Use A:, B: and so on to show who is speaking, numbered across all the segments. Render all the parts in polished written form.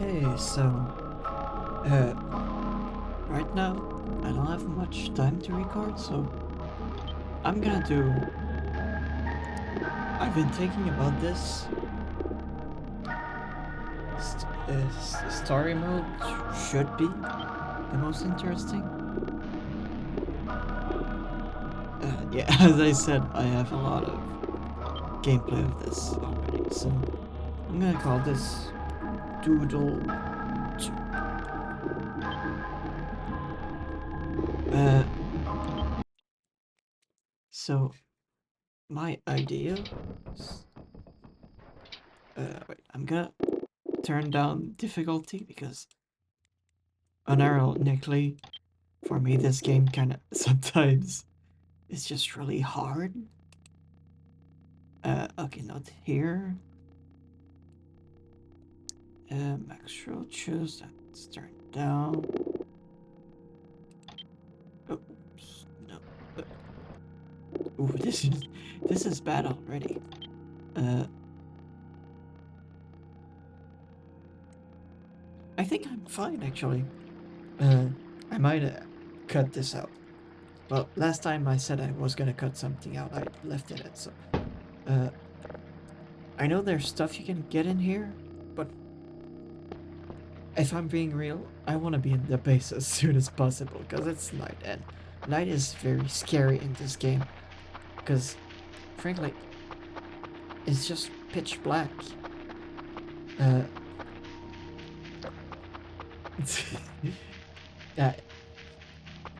A: Okay, so uh, right now I don't have much time to record, so I'm gonna do. I've been thinking about this. Story mode should be the most interesting. Yeah, as I said, I have a lot of gameplay of this already, so I'm gonna call this Doodle 2. Uh, so my idea. Wait, I'm gonna turn down difficulty because unironically, for me, this game kind of sometimes is just really hard. Okay, not here. Actual choose. Let's turn down. Oops, no. Ooh, this is bad already. I think I'm fine actually. I might cut this out. Well, last time I said I was gonna cut something out, I left it in. So, uh, I know there's stuff you can get in here, but if I'm being real, I want to be in the base as soon as possible because it's night, and night is very scary in this game because, frankly, it's just pitch black. Uh, uh,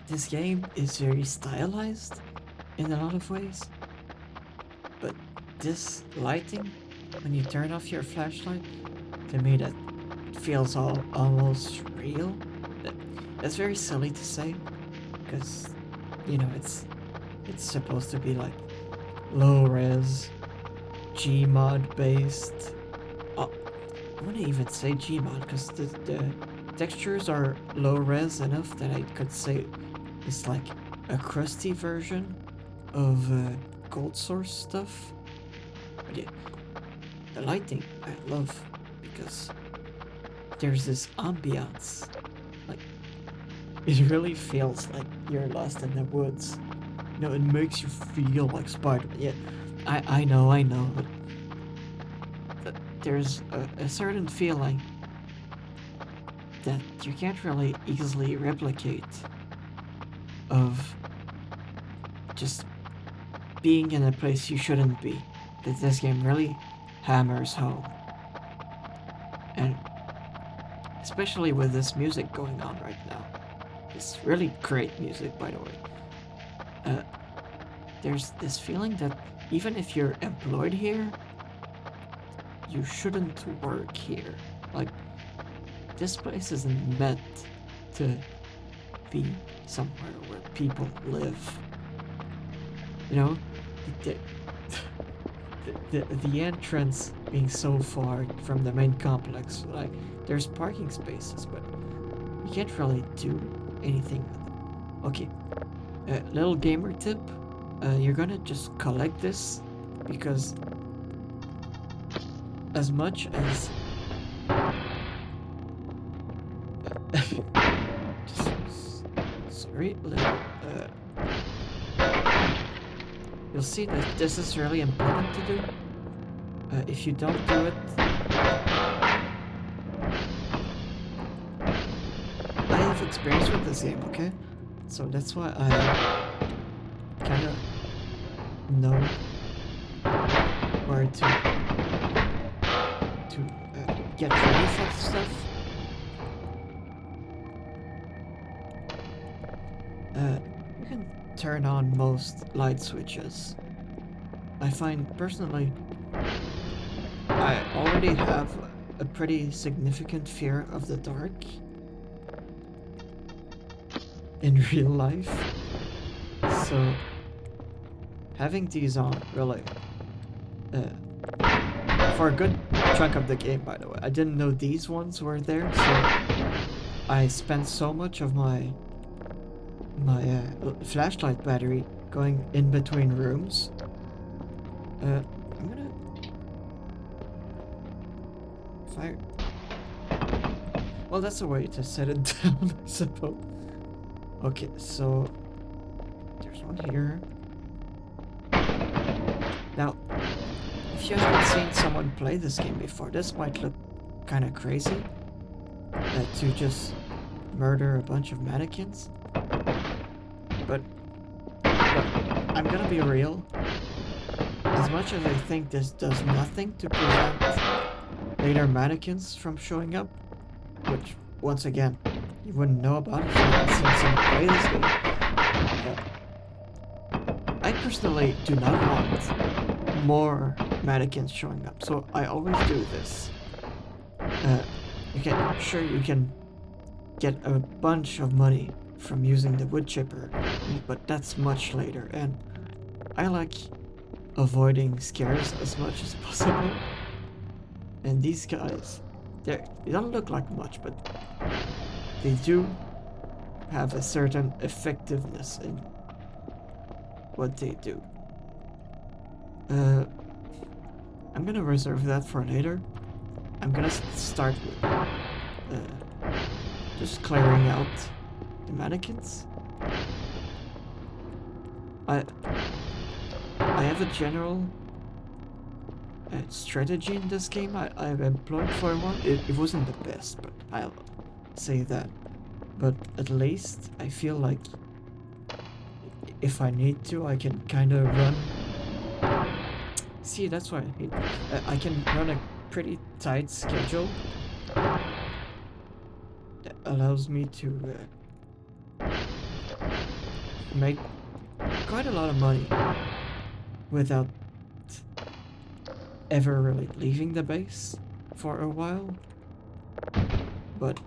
A: this game is very stylized in a lot of ways, but this lighting, when you turn off your flashlight, to me that feels almost real. That's very silly to say because, it's supposed to be like low res, Gmod based. Oh, I wouldn't even say Gmod because the textures are low res enough that I could say it's like a crusty version of gold source stuff. But yeah, the lighting I love because there's this ambiance. Like, it really feels like you're lost in the woods. It makes you feel like Spider-Man. Yeah, I know, but there's a certain feeling that you can't really easily replicate of just being in a place you shouldn't be. That this game really hammers home. And especially with this music going on right now. It's really great music, by the way. Uh, there's this feeling that even if you're employed here, you shouldn't work here. Like, this place isn't meant to be somewhere where people live. You know, the, the entrance being so far from the main complex, like, there's parking spaces, but you can't really do anything with it. Okay, little gamer tip, you're gonna just collect this because as much as sorry, little, you'll see that this is really important to do. If you don't do it, I have experience with this game, okay? So that's why I kind of know where to get ready for stuff. You can turn on most light switches. I find personally, I already have a pretty significant fear of the dark in real life, so having these on really, for a good chunk of the game, by the way. I didn't know these ones were there, so I spent so much of my flashlight battery going in between rooms. I'm gonna fire. Well, that's a way to set it down, I suppose. Okay, so there's one here. Now, if you haven't seen someone play this game before, this might look kind of crazy. To just murder a bunch of mannequins. But look, I'm gonna be real. As much as I think this does nothing to prevent later mannequins from showing up, which, once again, you wouldn't know about if you hadn't seen someone play this game. I personally do not want more mannequins showing up, so I always do this. Sure, you can get a bunch of money from using the wood chipper, but that's much later, and I like avoiding scares as much as possible. And these guys, they don't look like much, but they do have a certain effectiveness in what they do. I'm gonna reserve that for later. I'm gonna start with just clearing out the mannequins. I have a general strategy in this game I've employed for a while. It wasn't the best, but I'll say that. But at least I feel like if I need to, I can kind of run. See, that's why I hate it. I can run a pretty tight schedule that allows me to make quite a lot of money without ever really leaving the base for a while. But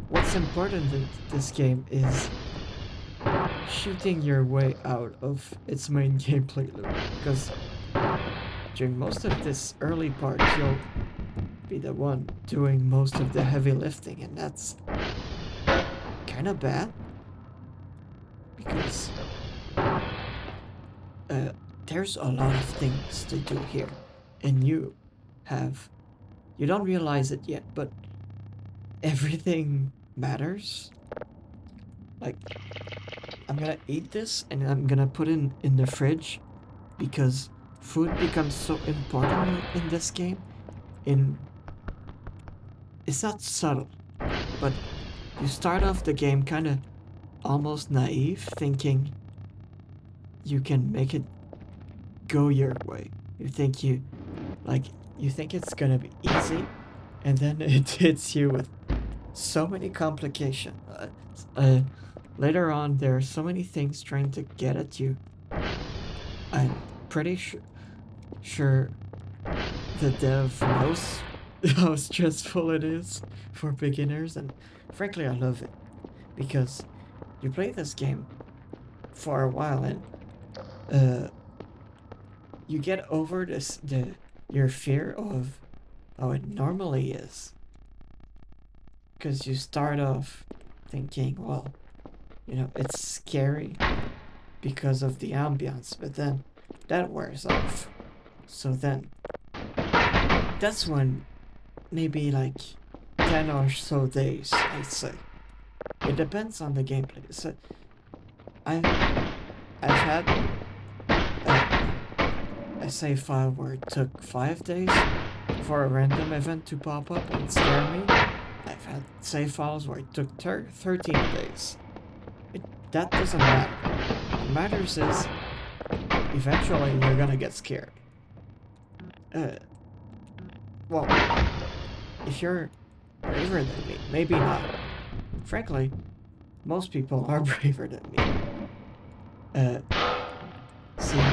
A: what's important in this game is shooting your way out of its main gameplay loop, because during most of this early part you'll be the one doing most of the heavy lifting, and that's kind of bad because there's a lot of things to do here, and you don't realize it yet, but everything matters. Like, I'm gonna eat this and I'm gonna put it in the fridge because food becomes so important in this game. It's not subtle, but you start off the game kind of almost naive, thinking you can make it go your way. You think it's gonna be easy, and then it hits you with so many complications. Later on, there are so many things trying to get at you. I'm pretty sure the dev knows how stressful it is for beginners, and frankly, I love it because you play this game for a while and you get over your fear of how it normally is, because you start off thinking, well, it's scary because of the ambience, but then that wears off. So then that's when maybe like 10 or so days, I'd say. It depends on the gameplay. So I've had a save file where it took 5 days for a random event to pop up and scare me. I've had save files where it took 13 days. That doesn't matter. What matters is eventually you're gonna get scared. Well, if you're braver than me, maybe not. Frankly, most people are braver than me. See,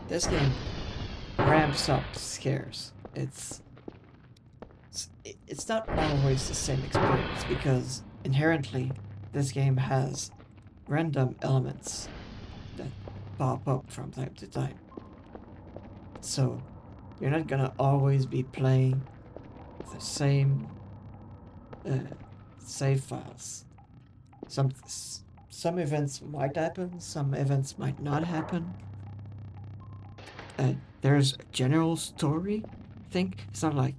A: this game ramps up scares. It's not always the same experience because inherently this game has random elements that pop up from time to time. So you're not gonna always be playing the same save files. Some events might happen, some events might not happen. There's a general story thing. It's not like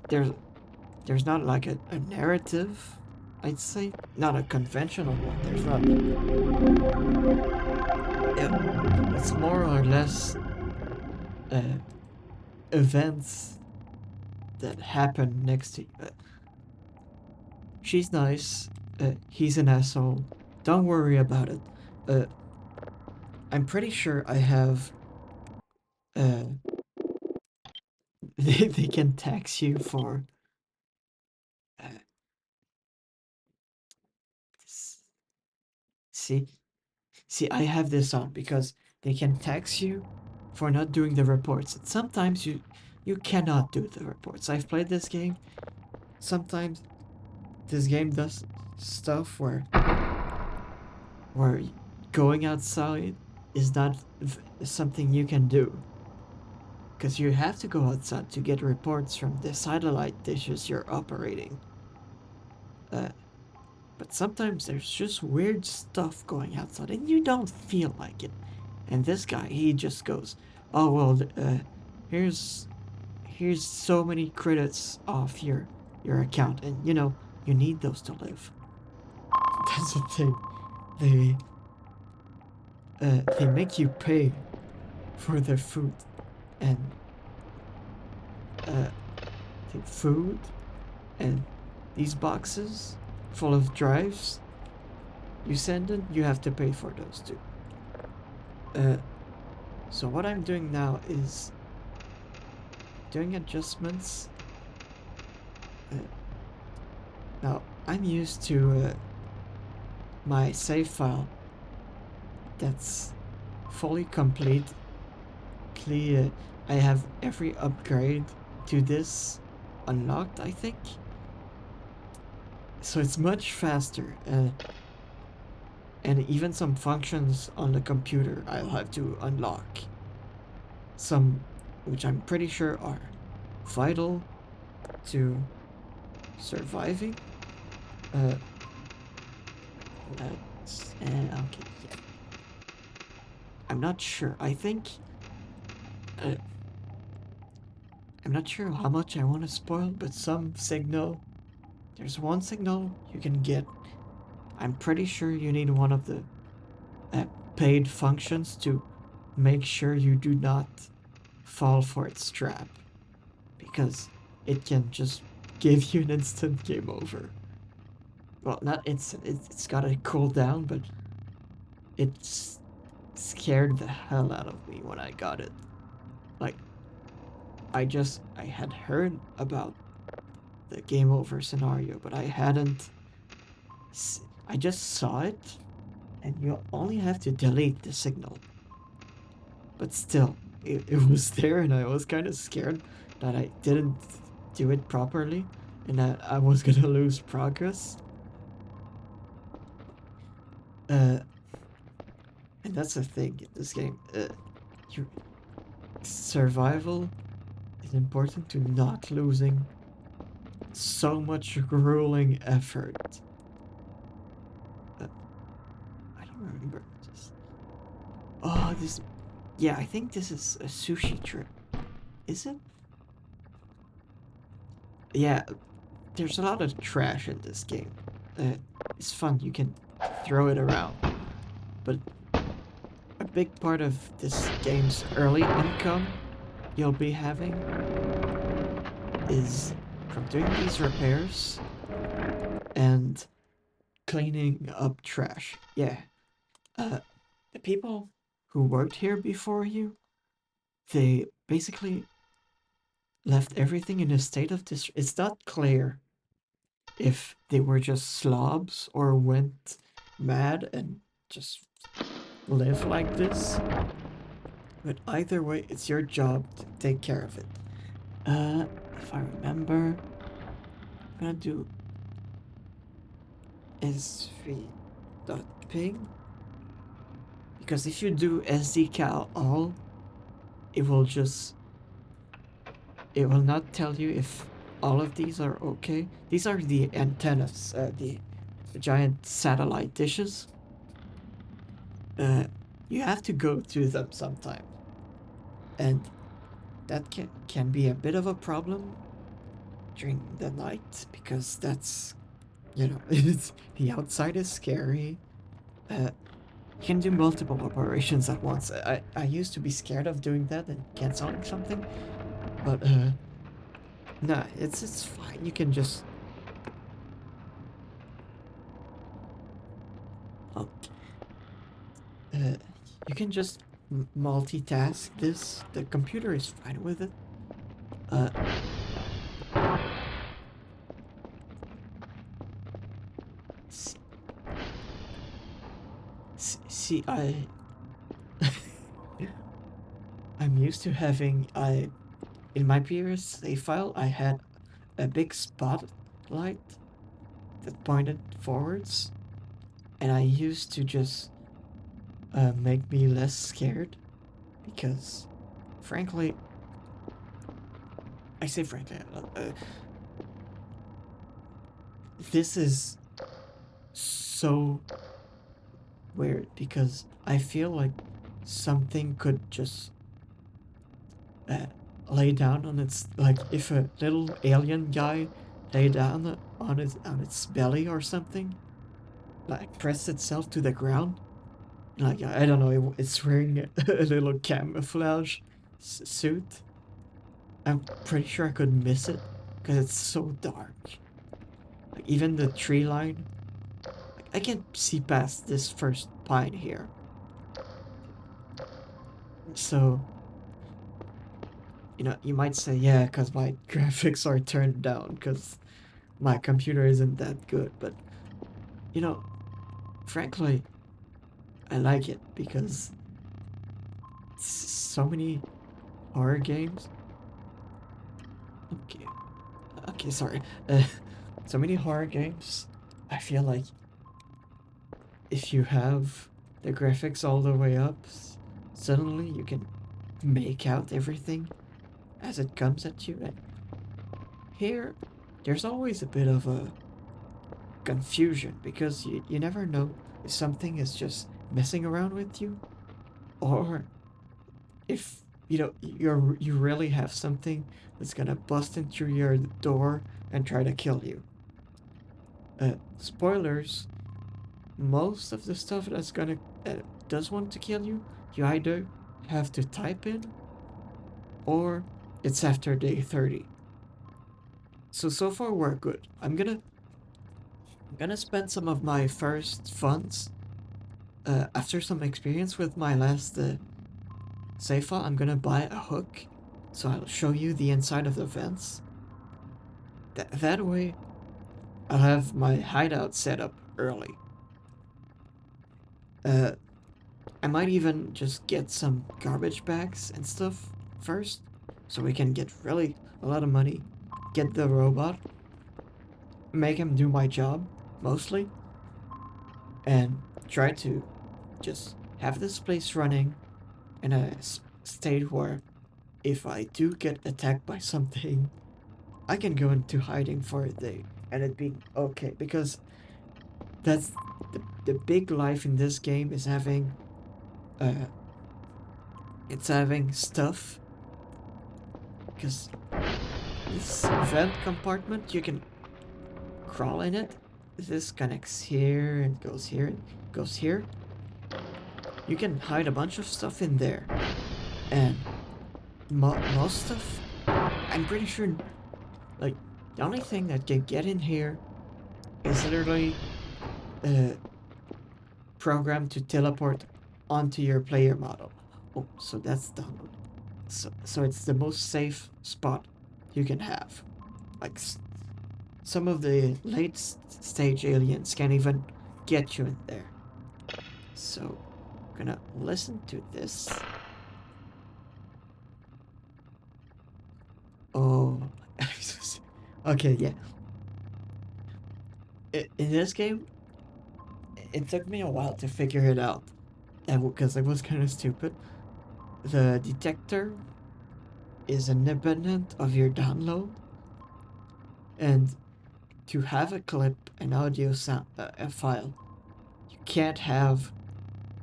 A: there's not like a narrative. I'd say not a conventional one. There's not. It's more or less uh, events that happen next to you. She's nice. He's an asshole. Don't worry about it. Uh, I'm pretty sure I have. Uh, they can tax you for. Uh, see, see, I have this on because they can tax you for not doing the reports. And sometimes you cannot do the reports. I've played this game. Sometimes this game does stuff where going outside is not something you can do because you have to go outside to get reports from the satellite dishes you're operating. Uh, but sometimes there's just weird stuff going outside and you don't feel like it. And this guy, he just goes, "Oh well, here's here's so many credits off your account, and you need those to live." That's the thing. They they make you pay for their food, and uh, the food and these boxes full of drives you send in, you have to pay for those too. Uh, so what I'm doing now is doing adjustments. Uh, Now I'm used to my save file that's fully complete. Clear. I have every upgrade to this unlocked, I think. So it's much faster. And even some functions on the computer I'll have to unlock. Some which I'm pretty sure are vital to surviving. Uh, okay, yeah. I'm not sure. Uh, I'm not sure how much I want to spoil, but some signal. There's one signal you can get. I'm pretty sure you need one of the uh, paid functions to make sure you do not fall for its trap, because it can just give you an instant game over. Well, not instant. It's got a cooldown, but it's scared the hell out of me when I got it. Like, I had heard about the game over scenario, but I hadn't. I just saw it, and you only have to delete the signal. But still, it was there, and I was kind of scared that I didn't do it properly, and that I was gonna lose progress. Uh, and that's the thing in this game. Your survival is important to not losing so much grueling effort. Uh, I don't remember. Just, oh, this. Yeah, I think this is a sushi trip. Is it? Yeah, there's a lot of trash in this game. It's fun. You can throw it around, but a big part of this game's early income you'll be having is from doing these repairs and cleaning up trash. Yeah. The people who worked here before you, they basically left everything in a state of dis. It's not clear if they were just slobs or went mad and just live like this. But either way, it's your job to take care of it. If I remember, I'm gonna do sv.ping, because if you do sdcal all, it will just it will not tell you if all of these are okay. These are the antennas, the giant satellite dishes. Uh, you have to go through them sometime, and that can be a bit of a problem during the night because that's, you know, it's, the outside is scary. You can do multiple operations at once. I used to be scared of doing that and canceling something, but nah, it's fine. You can just uh, uh, you can just multitask this. The computer is fine with it. Uh, see, see I'm used to having I in my previous save file I had a big spotlight that pointed forwards, and I used to just make me less scared because, frankly, I say frankly, this is so weird because I feel like something could just uh, lay down on its, like if a little alien guy lay down on its belly or something, like press itself to the ground. Like I don't know, it's wearing a little camouflage suit. I'm pretty sure I could miss it because it's so dark. Like even the tree line, like I can see past this first pine here. So you know, you might say, yeah, because my graphics are turned down because my computer isn't that good. But you know, frankly, I like it because so many horror games. Okay, okay, sorry. Uh, so many horror games. I feel like if you have the graphics all the way up, suddenly you can make out everything as it comes at you. And here, there's always a bit of a confusion because you never know if something is just messing around with you or if you know you really have something that's gonna bust into your door and try to kill you. Spoilers, most of the stuff that's gonna does want to kill you, you either have to type in or it's after day 30. So far we're good. I'm gonna spend some of my first funds after some experience with my last save file. I'm gonna buy a hook, so I'll show you the inside of the vents. That way I'll have my hideout set up early. Uh, I might even just get some garbage bags and stuff first, so we can get really a lot of money, get the robot, make him do my job, mostly, and try to just have this place running in a state where if I do get attacked by something, I can go into hiding for a day and it be okay because that's the big life in this game is having uh it's having stuff because this vent compartment you can crawl in it. This connects here and goes here and goes here. You can hide a bunch of stuff in there, and most stuff I'm pretty sure, like, the only thing that can get in here is literally uh programmed to teleport onto your player model. Oh, so that's done. So it's the most safe spot you can have. Like some of the late stage aliens can't even get you in there. So I'm gonna listen to this. Oh, okay, yeah. In this game, it took me a while to figure it out, and because it was kind of stupid. The detector is independent of your download, and to have a clip, an audio sound, a file, you can't have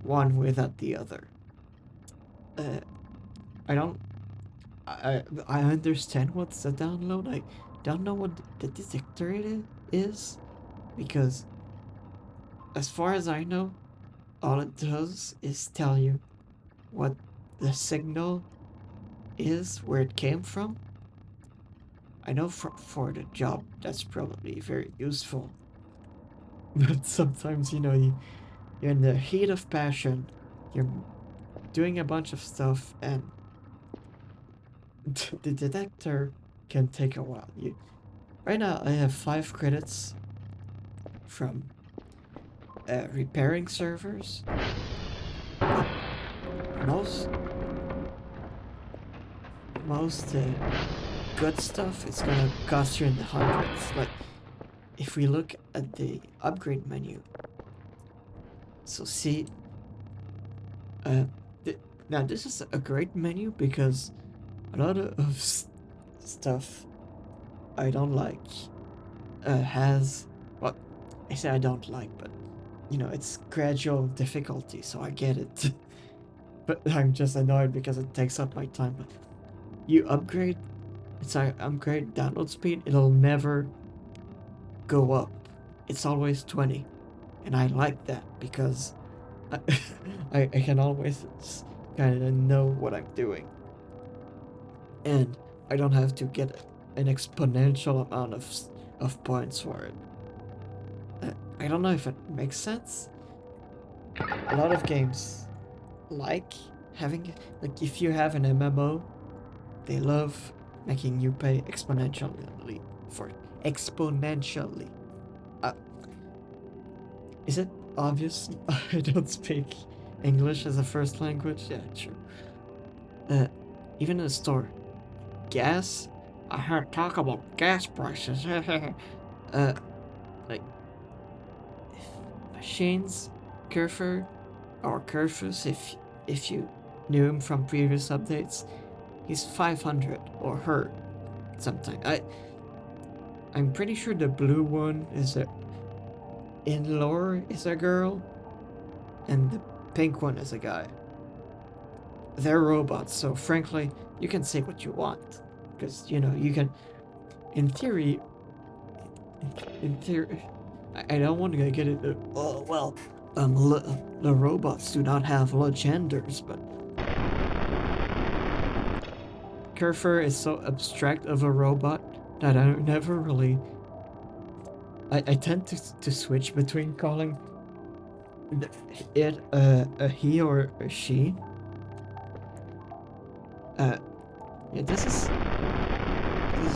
A: one without the other. Uh, I don't. I understand what's the download. I don't know what the detector is because, as far as I know, all it does is tell you what the signal is, where it came from. I know for the job that's probably very useful, but sometimes you're in the heat of passion, you're doing a bunch of stuff, and the detector can take a while. Right now I have 5 credits from repairing servers, but most most good stuff is gonna cost you in the hundreds. Like if we look at the upgrade menu, so see, uh, th- now this is a great menu because a lot of stuff I don't like has, well, I say I don't like, but it's gradual difficulty, so I get it. But I'm just annoyed because it takes up my time. But you upgrade, it's like upgrade download speed, it'll never go up. It's always 20. And I like that because I, I can always kind of know what I'm doing. And I don't have to get an exponential amount of points for it. I don't know if it makes sense. A lot of games like having, like, if you have an MMO, they love making you pay exponentially for exponentially. Uh, is it obvious I don't speak English as a first language? Yeah, true. Uh, Even in a store, gas. I heard talk about gas prices. Like machines, Curfer or Curfus, if you knew him from previous updates, he's 500 or her. Sometimes I'm pretty sure the blue one is a in lore is a girl, and the pink one is a guy. They're robots, so frankly, you can say what you want, because you can, in theory, in theory, I don't want to get it. Oh well, the robots do not have genders, but Kerfer is so abstract of a robot that I never really. I tend to switch between calling it a he or a she. Uh, yeah, this is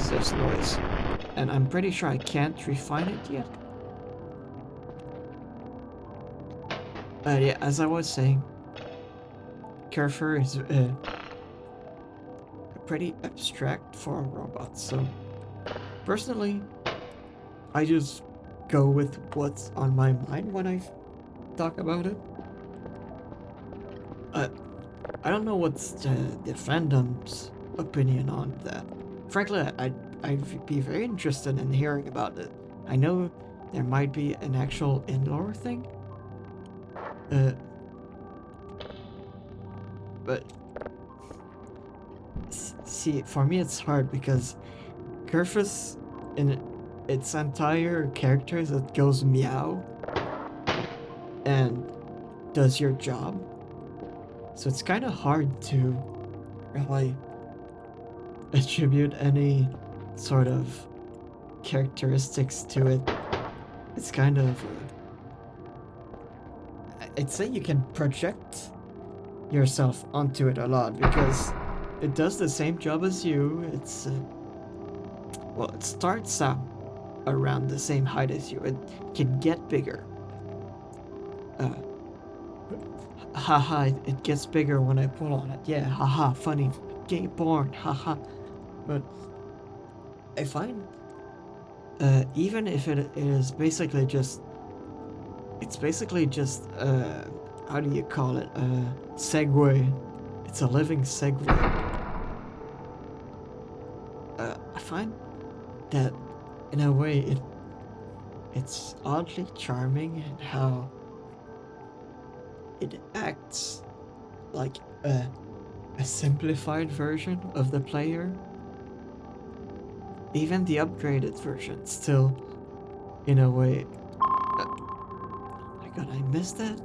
A: just noise, and I'm pretty sure I can't refine it yet. Yeah, as I was saying, Kerfer is pretty abstract for a robot. So personally, I just go with what's on my mind when I talk about it. Uh, I don't know what's the fandom's opinion on that. Frankly, I'd be very interested in hearing about it. I know there might be an actual in-lore thing, uh, but see, for me it's hard because Kerfus, in its entire character that goes meow and does your job, so it's kind of hard to really attribute any sort of characteristics to it. It's kind of, I'd say you can project yourself onto it a lot because it does the same job as you. It's, well, it starts out around the same height as you. It can get bigger. Uh, Haha, it gets bigger when I pull on it. Yeah, haha, funny. Gay porn, haha. But I find, even if it is basically just, it's basically just, how do you call it? Segway. It's a living segway. I find that, in a way, it's oddly charming in how it acts like a simplified version of the player. Even the upgraded version still, in a way. Oh my god, I missed that.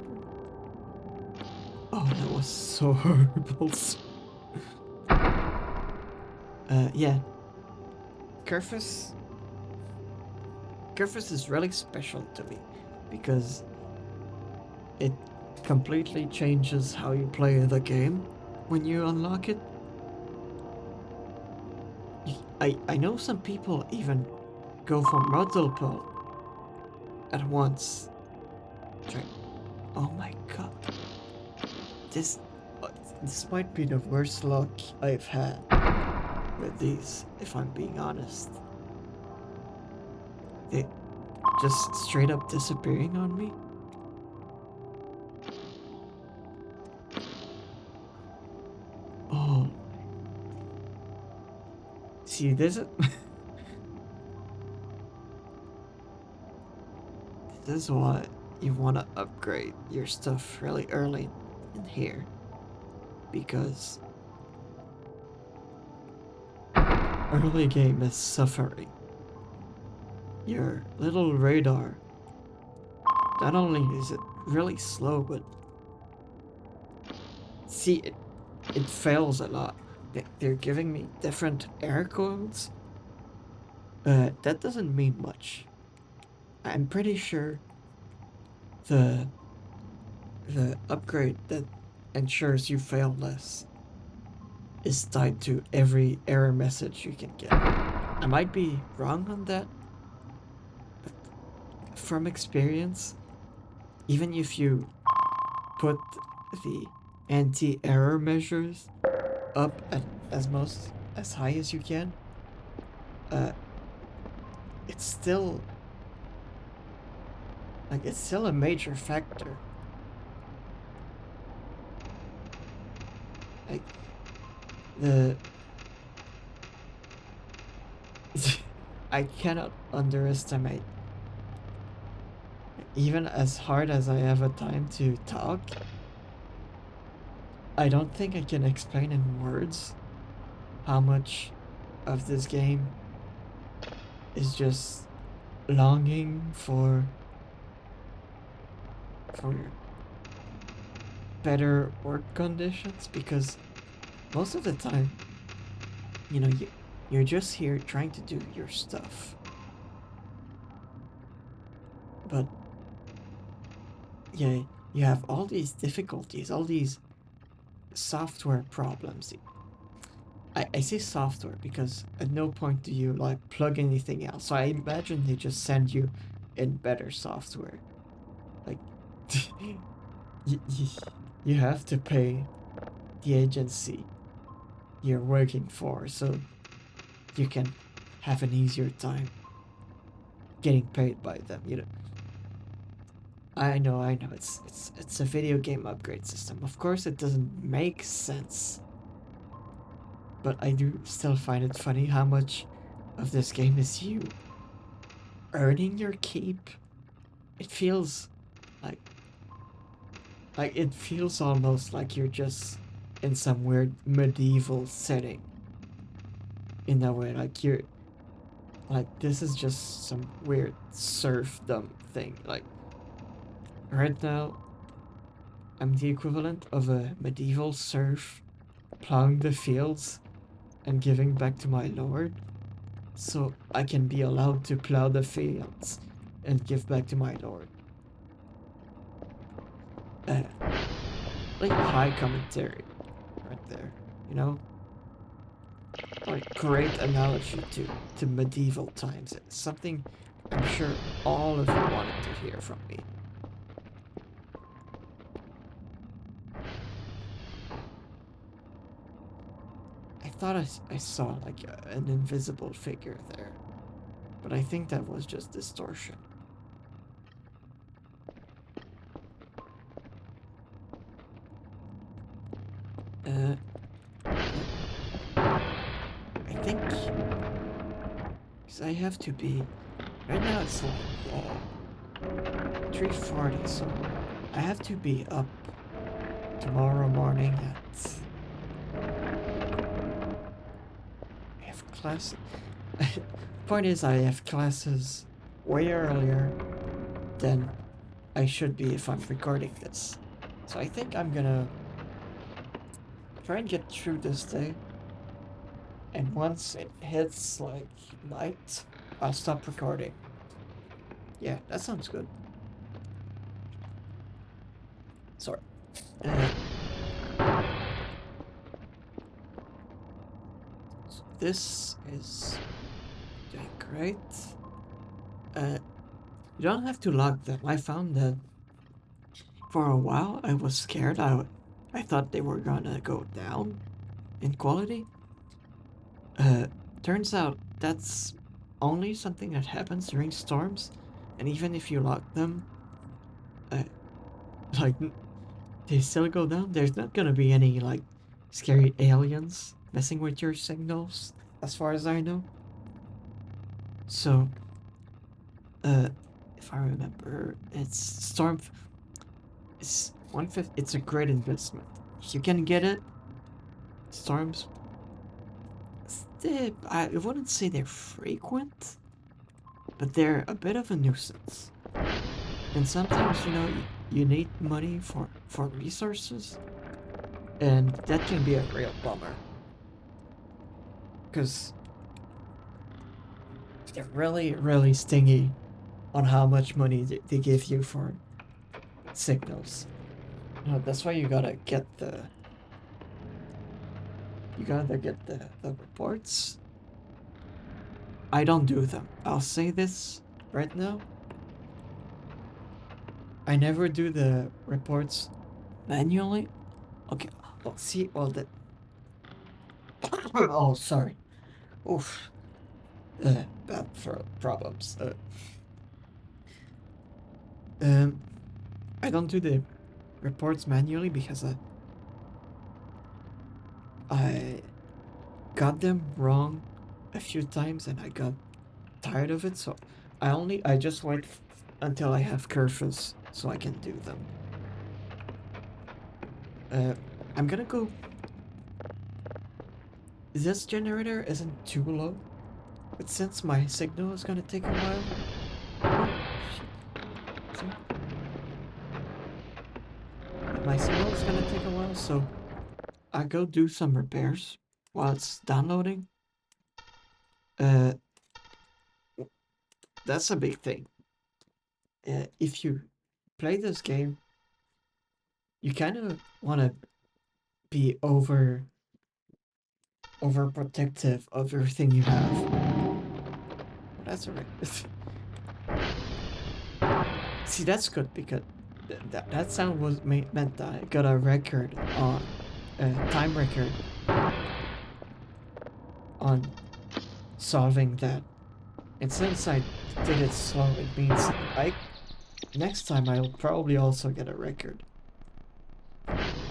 A: Oh, that was so horrible. Yeah, Kerfus. Kerfus is really special to me because it completely changes how you play the game when you unlock it. I know some people even go for multiple at once. Try. Oh my god, this uh, this might be the worst luck I've had with these, if I'm being honest. They just straight up disappearing on me. Oh, see, this is this is why you want to upgrade your stuff really early in here, because early game is suffering. Your little radar, not only is it really slow, but see, it fails a lot. They're giving me different error codes. That doesn't mean much. I'm pretty sure the the upgrade that ensures you fail less is tied to every error message you can get. I might be wrong on that, but from experience, even if you put the anti-error measures up at as high as you can, uh, it's still it's still a major factor. Like the I cannot underestimate, even as hard as I have a time to talk. I don't think I can explain in words how much of this game is just longing for better work conditions, because most of the time, you're just here trying to do your stuff. But yeah, you have all these difficulties, all these software problems. I say software because at no point do you like plug anything else. So I imagine they just send you in better software. Like you, you have to pay the agency you're working for so you can have an easier time getting paid by them. I know. It's a video game upgrade system. Of course, it doesn't make sense, but I do still find it funny how much of this game is you earning your keep. It feels like it feels almost like you're just in some weird medieval setting. In a way, like you're like this is just some weird serfdom thing. Like right now, I'm the equivalent of a medieval serf plowing the fields and giving back to my lord, so I can be allowed to plow the fields and give back to my lord. Uh, like high commentary right there, you know? Like great analogy to medieval times. It's something I'm sure all of you wanted to hear from me. I thought I saw like an invisible figure there, but I think that was just distortion. Uh, I think because I have to be right now. It's like 3:40, so I have to be up tomorrow morning at class. Point is, I have classes way earlier than I should be if I'm recording this. So I think I'm gonna try and get through this day. And once it hits like night, I'll stop recording. Yeah, that sounds good. Sorry. So this is doing great. You don't have to log them. I found that for a while I was scared. I thought they were gonna go down in quality. Turns out that's only something that happens during storms, and even if you log them, uh, like they still go down. There's not gonna be any like scary aliens messing with your signals, as far as I know. So, uh, if I remember, it's storm. It's 150. It's a great investment if you can get it. Storms. I wouldn't say they're frequent, but they're a bit of a nuisance. And sometimes, you need money for resources, and that can be a real bummer. Because they're really, really stingy on how much money they give you for signals. That's why you gotta get the reports. I don't do them. I'll say this right now. I never do the reports manually. Okay, well, see, well, the... oh, sorry. Oof. Bad throat problems. Um, I don't do the reports manually because I got them wrong a few times and I got tired of it, so I just wait until I have curves so I can do them. I'm gonna go... This generator isn't too low, but since my signal is gonna take a while... Oh, shit. My signal is gonna take a while, so I go do some repairs while it's downloading. That's a big thing. If you play this game, you kind of want to be overprotective of everything you have. Well, that's alright. See, that's good because that sound was meant that I got a record on time record on solving that. And since I did it slow, it means next time I'll probably also get a record.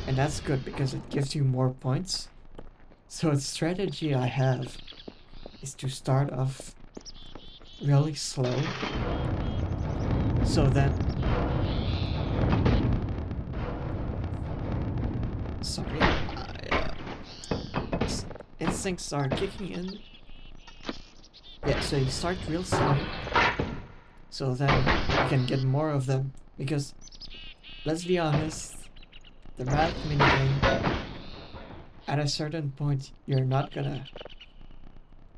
A: And that's good because it gives you more points. So a strategy I have is to start off really slow. So that... Sorry, instincts are kicking in. Yeah, so you start real slow. So then you can get more of them. Because, let's be honest, the math minigame, at a certain point, you're not gonna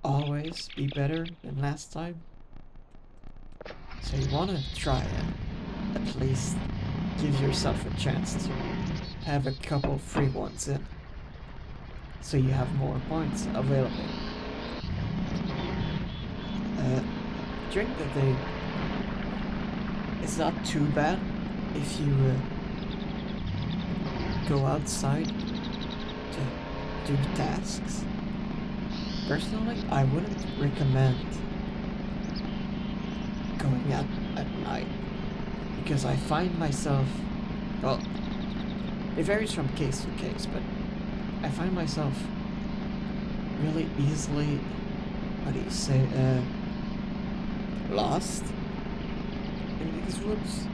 A: always be better than last time. So you wanna try and at least give yourself a chance to have a couple free ones in. So you have more points available. During the day, it's not too bad if you go outside to do tasks. Personally, I wouldn't recommend going out at night because I find myself, well, it varies from case to case, but I find myself really easily, what do you say, lost in these woods.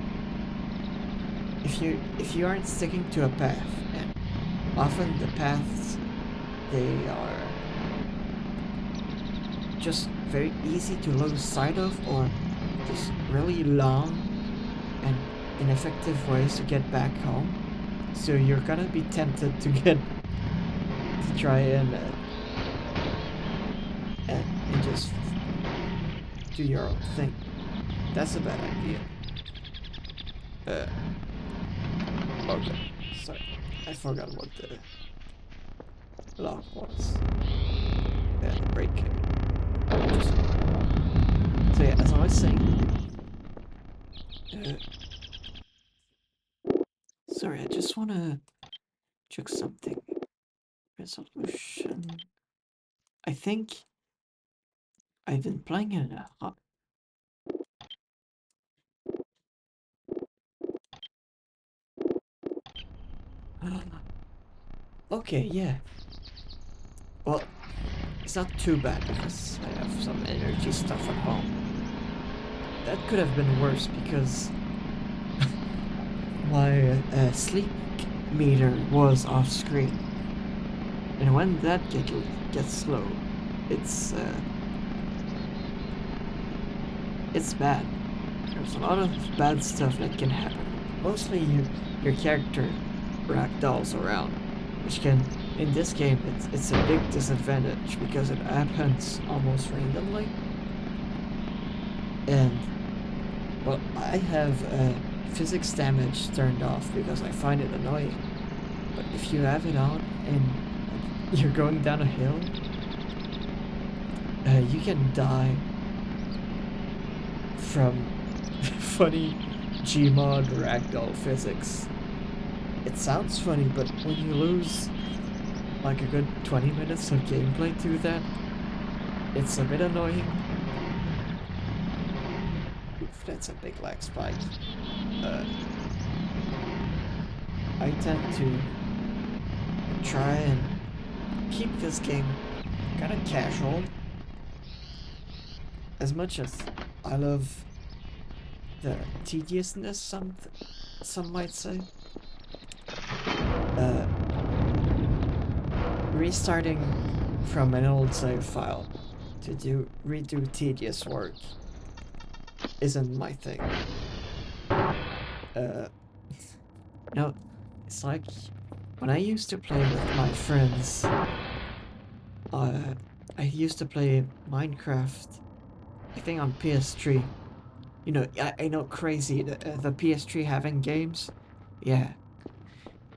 A: If you aren't sticking to a path, and often the paths, they are just very easy to lose sight of, or just really long and ineffective ways to get back home. So you're gonna be tempted to get to try and just do your own thing. That's a bad idea. Uh, okay, sorry, I forgot what the lock was. Yeah, the brake cable. Just, so yeah, as I was saying, uh, sorry, I just wanna check something. Resolution. I think I've been playing it a hot. Okay, yeah. Well, it's not too bad because I have some energy stuff at home. That could have been worse because my sleep meter was off screen, and when that gets low, it's uh, it's bad. There's a lot of bad stuff that can happen. Mostly your character ragdolls around, which can, in this game, it's a big disadvantage because it happens almost randomly. And well, I have physics damage turned off because I find it annoying. But if you have it on and you're going down a hill, you can die from funny Gmod ragdoll physics. It sounds funny, but when you lose like a good 20 minutes of gameplay to that, it's a bit annoying. Oof, that's a big lag spike. I tend to try and keep this game kind of casual. As much as I love the tediousness, some might say. Uh, Restarting from an old save file to redo tedious work isn't my thing. No, it's like when I used to play with my friends. I used to play Minecraft. I think on PS3. You know, I know crazy the PS3 having games. Yeah.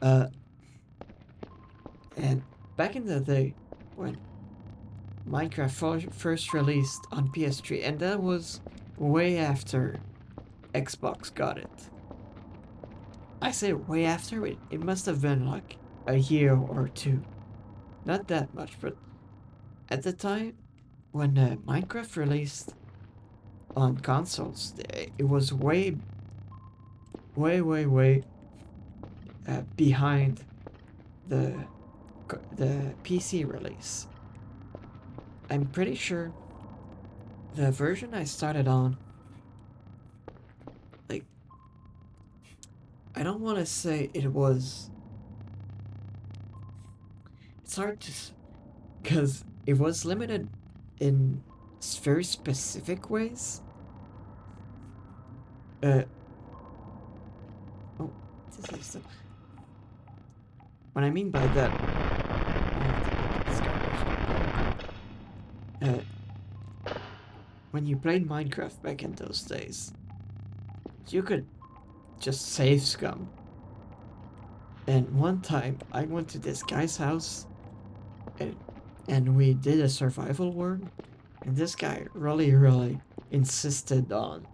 A: Uh, and back in the day when Minecraft first released on PS3, and that was way after Xbox got it. I say way after, it must have been like a year or two. Not that much, but at the time when Minecraft released on consoles, it was way behind the the PC release. I'm pretty sure the version I started on, like, I don't want to say it was. It's hard to, because it was limited in very specific ways. Uh, oh, this is the. What I mean by that, uh, when you played Minecraft back in those days, you could just save scum. And one time, I went to this guy's house, and we did a survival world, and this guy really insisted on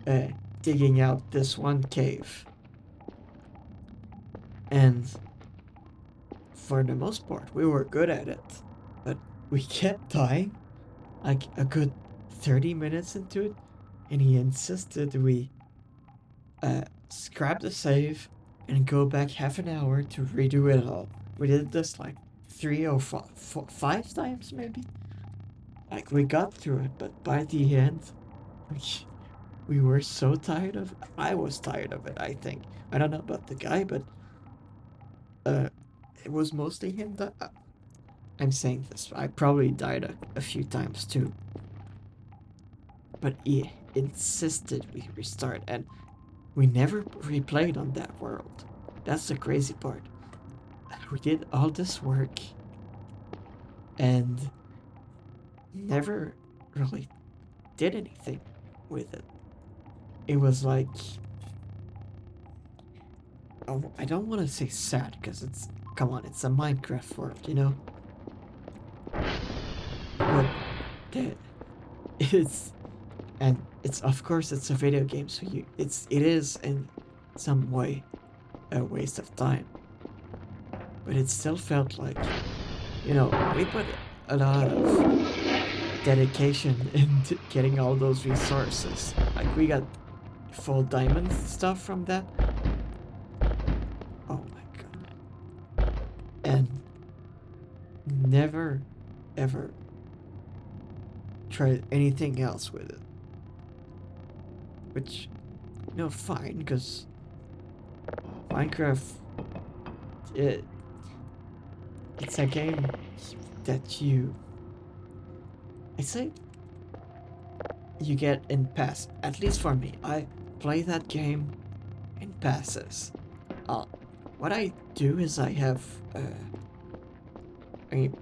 A: uh, digging out this one cave. And for the most part, we were good at it. But we kept dying like a good 30 minutes into it, and he insisted we scrap the save and go back half an hour to redo it all. We did this like three or five times, maybe. Like we got through it, but by the end, we were so tired of it. I was tired of it, I think. I don't know about the guy, but uh, it was mostly him that I'm saying this. I probably died a few times too, but he insisted we restart, and we never replayed on that world. That's the crazy part. We did all this work and never really did anything with it. It was like, oh, I don't want to say sad because it's, come on, it's a Minecraft world, you know? But the, it's, and it's, of course, it's a video game, so it is in some way a waste of time. But it still felt like, we put a lot of dedication into getting all those resources. Like, we got full diamond stuff from that. Oh my god. And never, ever tried anything else with it. Which, fine, because Minecraft, it, it's a game that I say, you get in pass. At least for me, I play that game in passes. Uh, what I do is I have, I mean,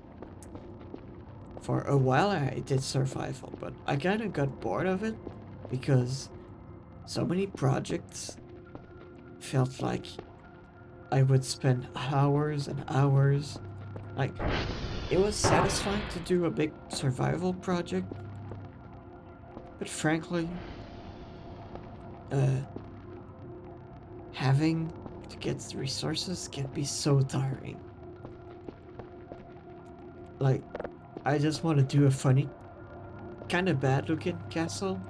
A: for a while I did survival, but I kind of got bored of it because so many projects felt like I would spend hours and hours. Like, it was satisfying to do a big survival project, but frankly, uh, having to get the resources can be so tiring. Like, I just want to do a funny, kind of bad looking castle,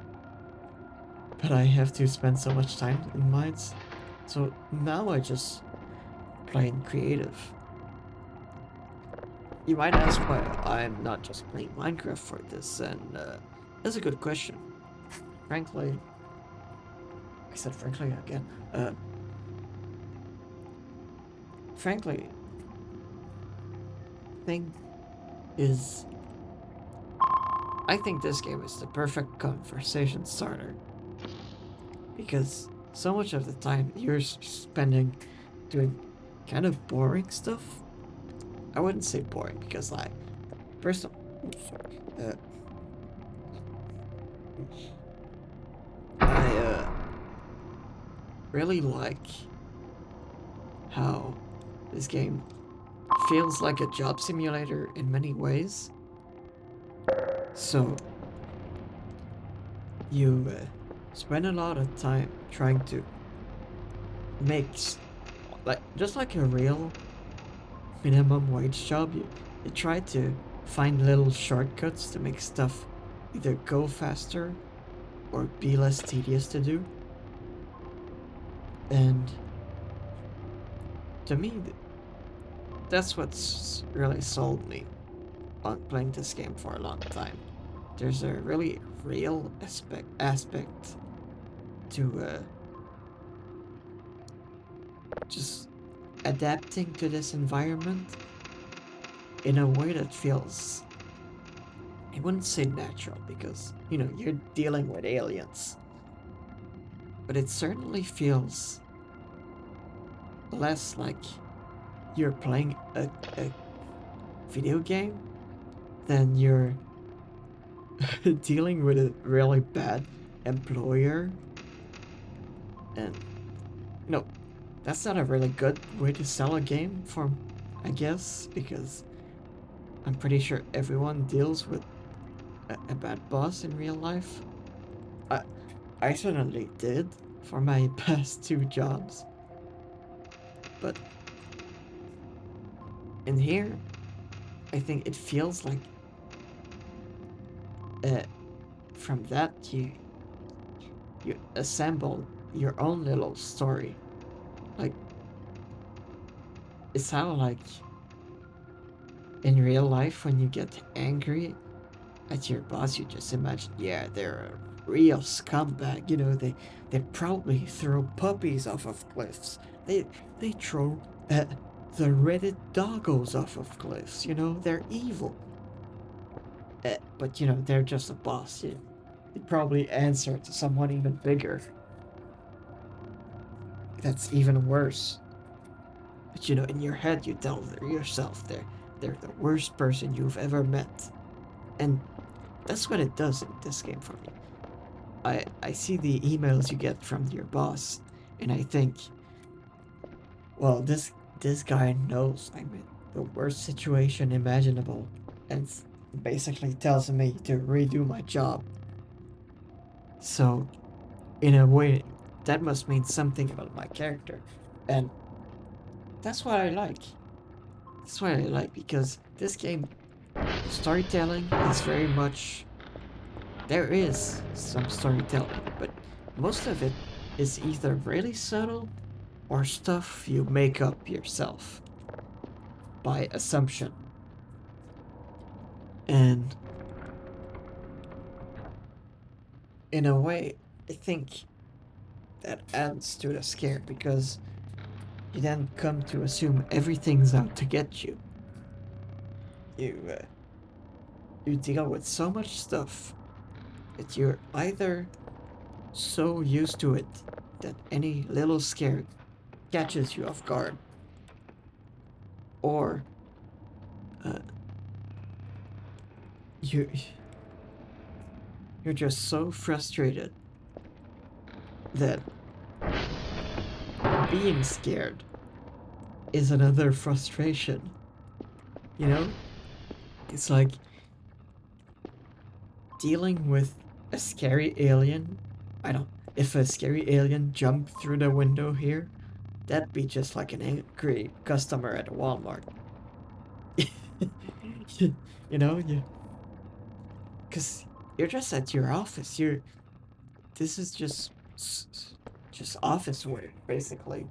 A: but I have to spend so much time in mines. So now I just play in creative. You might ask why I'm not just playing Minecraft for this, and that's a good question. Frankly, I said frankly again. Frankly, thing is, I think this game is the perfect conversation starter because so much of the time you're spending doing kind of boring stuff. I wouldn't say boring because personally, I really like how this game feels like a job simulator in many ways. So you spend a lot of time trying to make like just like a real minimum wage job. You try to find little shortcuts to make stuff either go faster or be less tedious to do. And to me, that's what's really sold me on playing this game for a long time. There's a really real aspect to just adapting to this environment in a way that feels, I wouldn't say natural because, you're dealing with aliens. But it certainly feels less like you're playing a video game than you're dealing with a really bad employer. And, that's not a really good way to sell a game for, I guess, because I'm pretty sure everyone deals with a bad boss in real life. I, I certainly did for my past two jobs. But in here, I think it feels like uh, from that you assemble your own little story. Like, it's how, like, in real life when you get angry at your boss, you just imagine, yeah, they're a real scumbag. They probably throw puppies off of cliffs. They throw the Reddit doggos off of cliffs. They're evil. But they're just a boss. You'd probably answer to someone even bigger. That's even worse. But in your head, you tell yourself they're the worst person you've ever met. And that's what it does in this game for me. I see the emails you get from your boss, and I think, well, this guy knows I'm in the worst situation imaginable, and basically tells me to redo my job. So, in a way, that must mean something about my character, and that's what I like. That's what I like because this game, the storytelling is very much. There is some storytelling, but most of it is either really subtle or stuff you make up yourself by assumption. And in a way, I think that adds to the scare because you then come to assume everything's out to get you. You deal with so much stuff that you're either so used to it that any little scare catches you off guard, or uh, you you're just so frustrated that being scared is another frustration. You know, it's like dealing with a scary alien. I don't. If a scary alien jumped through the window here, that'd be just like an angry customer at Walmart. You, because you're just at your office. This is just office work, basically.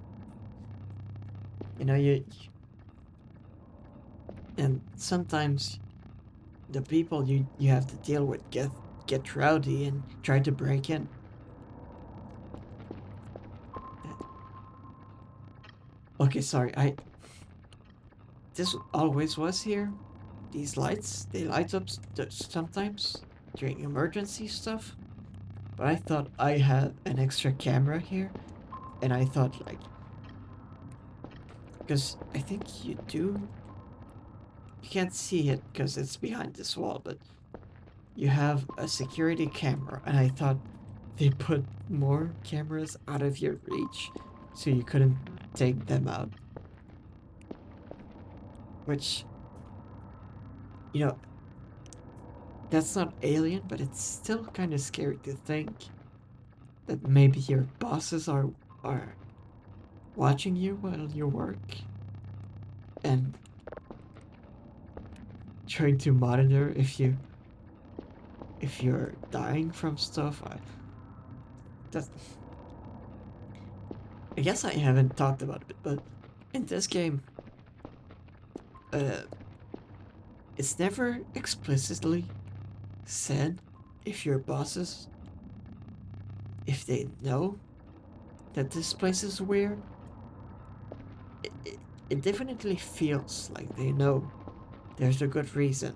A: You and sometimes the people you have to deal with get rowdy and try to break in. Okay, sorry. I This always was here. These lights, they light up sometimes during emergency stuff. But I thought I had an extra camera here, and I thought like, because I think you do. You can't see it because it's behind this wall, but you have a security camera, and I thought they put more cameras out of your reach, so you couldn't take them out. Which, you know, that's not alien, but it's still kind of scary to think that maybe your bosses are watching you while you work and trying to monitor if you're dying from stuff. That I guess I haven't talked about it, but in this game, uh, it's never explicitly said if your bosses, if they know that this place is weird. It definitely feels like they know there's a good reason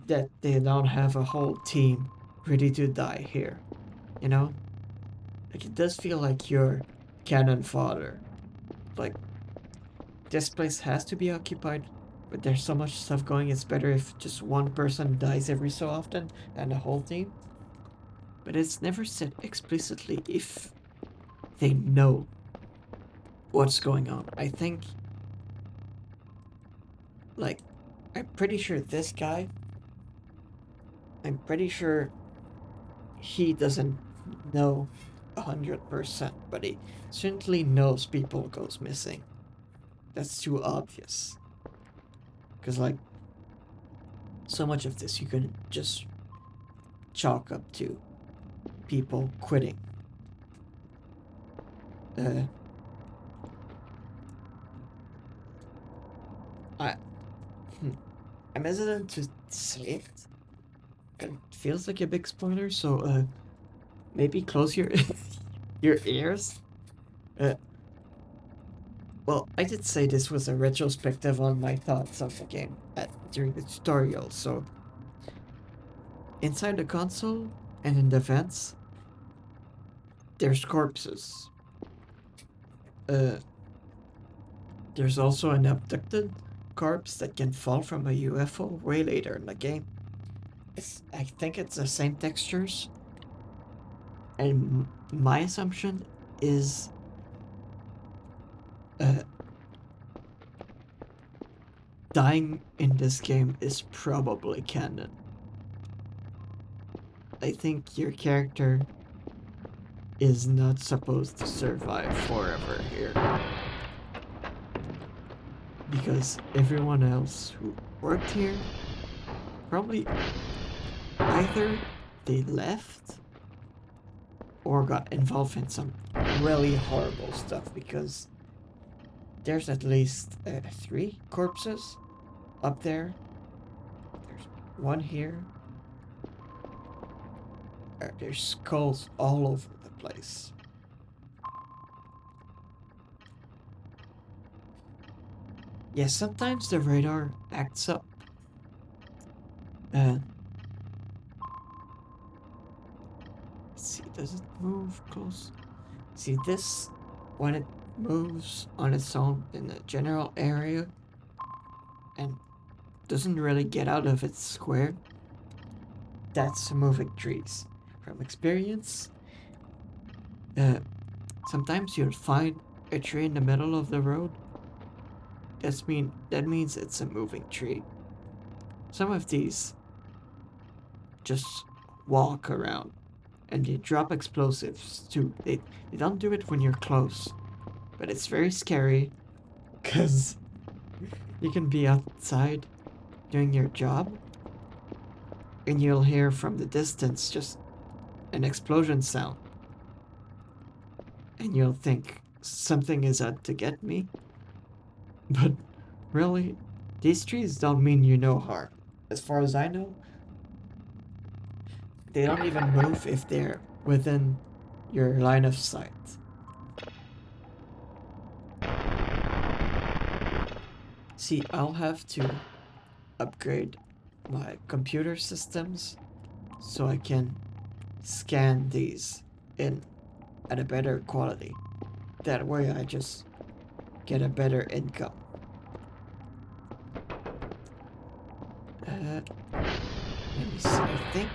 A: that they don't have a whole team ready to die here. You know, like it does feel like you're cannon fodder. Like this place has to be occupied, but there's so much stuff going. It's better if just one person dies every so often and the whole team. But it's never said explicitly if they know what's going on. I think, like, I'm pretty sure this guy. I'm pretty sure he doesn't know 100%, but he certainly knows people goes missing. That's too obvious. Because, like, so much of this you can just chalk up to people quitting. Uh, I, hmm, I'm hesitant to say it. It feels like a big spoiler, so maybe close your your ears. Uh, Well, I did say this was a retrospective on my thoughts of the game during the tutorial, so inside the console and in the vents, there's corpses. Uh, there's also an abducted corpse that can fall from a UFO way later in the game. I think it's the same textures, and my assumption is uh, dying in this game is probably canon. I think your character is not supposed to survive forever here. Because everyone else who worked here probably either they left or got involved in some really horrible stuff, because there's at least 3 corpses up there. There's one here. There's skulls all over the place. Yeah, sometimes the radar acts up. Let's see, does it move close? See, this, when it moves on its own in the general area and doesn't really get out of its square, that's moving trees. From experience, uh, sometimes you'll find a tree in the middle of the road. That means it's a moving tree. Some of these just walk around and they drop explosives too. They don't do it when you're close, but it's very scary because you can be outside doing your job and you'll hear from the distance just an explosion sound. And you'll think something is out to get me. But really, these trees don't mean you no harm. As far as I know, they don't even move if they're within your line of sight. See, I'll have to upgrade my computer systems so I can scan these in at a better quality. That way I just get a better income. Let me see, I think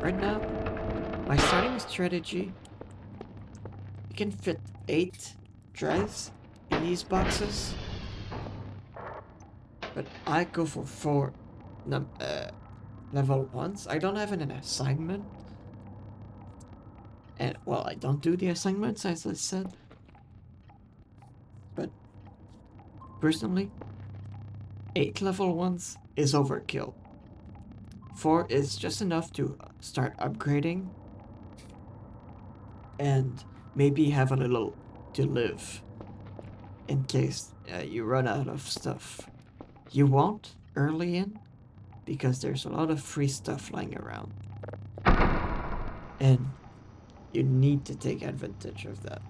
A: right now my starting strategy, you can fit 8 drives in these boxes, but I go for 4 level 1s. I don't have an assignment, and well, I don't do the assignments as I said, but personally 8 level 1s is overkill. 4 is just enough to start upgrading and maybe have a little to live in case you run out of stuff. You won't early in because there's a lot of free stuff lying around, and you need to take advantage of that,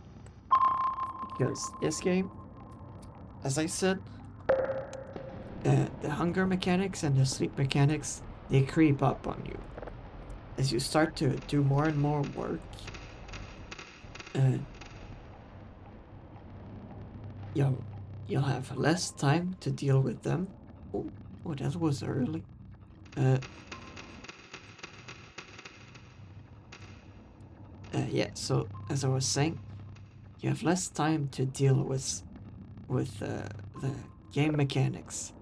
A: because this game, as I said, the hunger mechanics and the sleep mechanics, they creep up on you as you start to do more and more work. You'll you'll have less time to deal with them. Oh, that was early. Uh, yeah. So as I was saying, you have less time to deal with the game mechanics.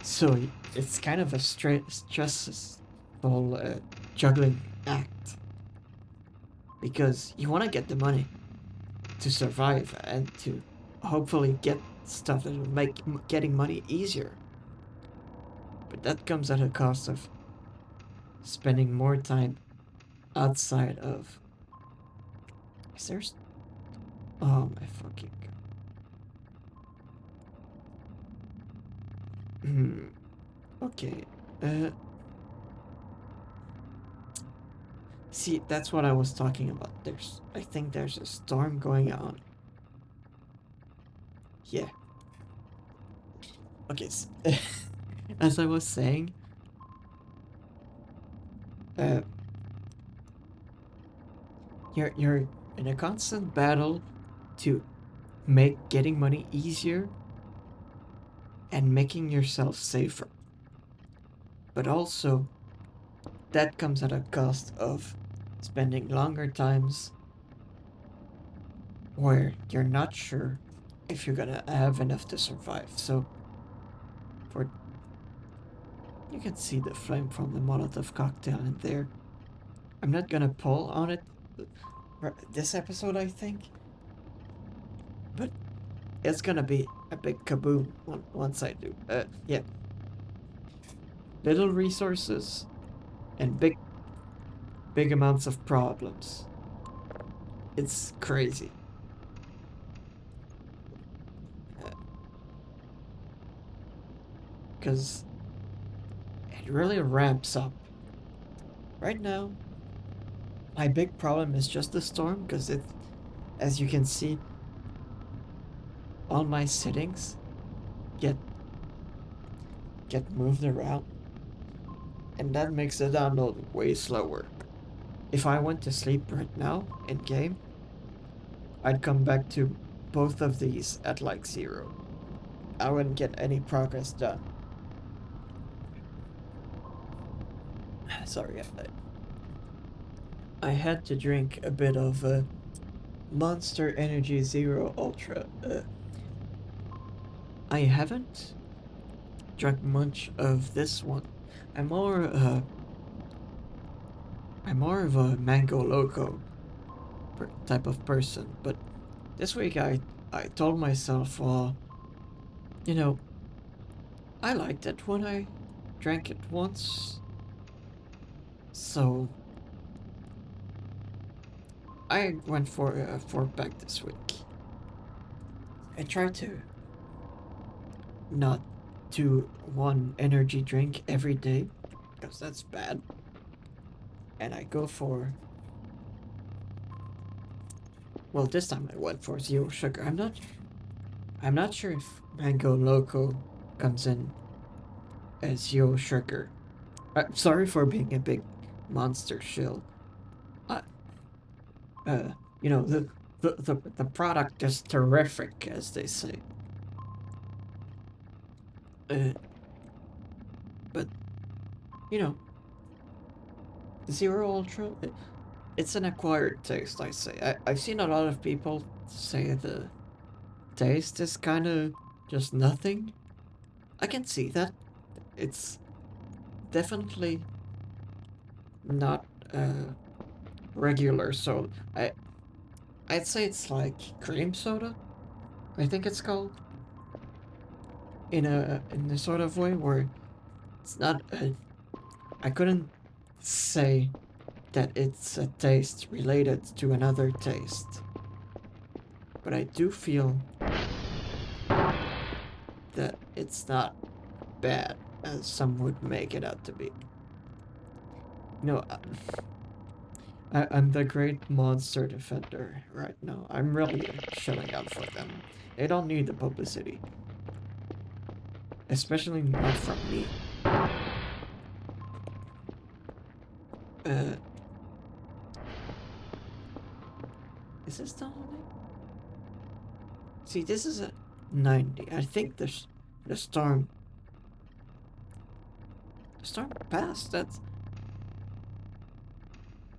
A: So it's kind of a stressful juggling act, because you want to get the money to survive and to hopefully get stuff that will make getting money easier. But that comes at a cost of spending more time outside of. Is there? Oh my fucking god. Okay. See, that's what I was talking about. I think there's a storm going on. Yeah. Okay. As I was saying, uh, you're in a constant battle to make getting money easier and making yourself safer. But also, that comes at a cost of spending longer times where you're not sure if you're gonna have enough to survive. So, for you can see the flame from the Molotov cocktail in there. I'm not gonna pull on it this episode, I think, but it's gonna be a big kaboom once I do. Yeah, little resources and big amounts of problems. It's crazy. Because it really ramps up. Right now, my big problem is just the storm, because as you can see, all my settings get moved around, and that makes the download way slower. If I went to sleep right now in game, I'd come back to both of these at like 0. I wouldn't get any progress done. Sorry, I had to drink a bit of Monster Energy Zero Ultra. I haven't drunk much of this one. I'm more I'm more of a mango loco type of person, but this week I told myself, well, you know, I liked it when I drank it once, so I went for a 4-pack this week. I tried to not do one energy drink every day, because that's bad, and I go for, well, this time I went for zero sugar. I'm not sure if mango loco comes in as zero sugar. Sorry for being a big monster shill. Uh, uh, you know, the product is terrific, as they say. Uh, but, you know, Zero Ultra, it's an acquired taste, I say. I've seen a lot of people say the taste is kind of just nothing. I can see that. It's definitely not regular soda. I'd say it's like cream soda, I think it's called, in a sort of way where it's not a, I couldn't say that it's a taste related to another taste, but I do feel that it's not bad as some would make it out to be. No, I'm the great monster defender right now. I'm really shilling out for them. They don't need the publicity, especially not from me. Uh, is this downloading? See, this is a 90. I think the storm passed. That's,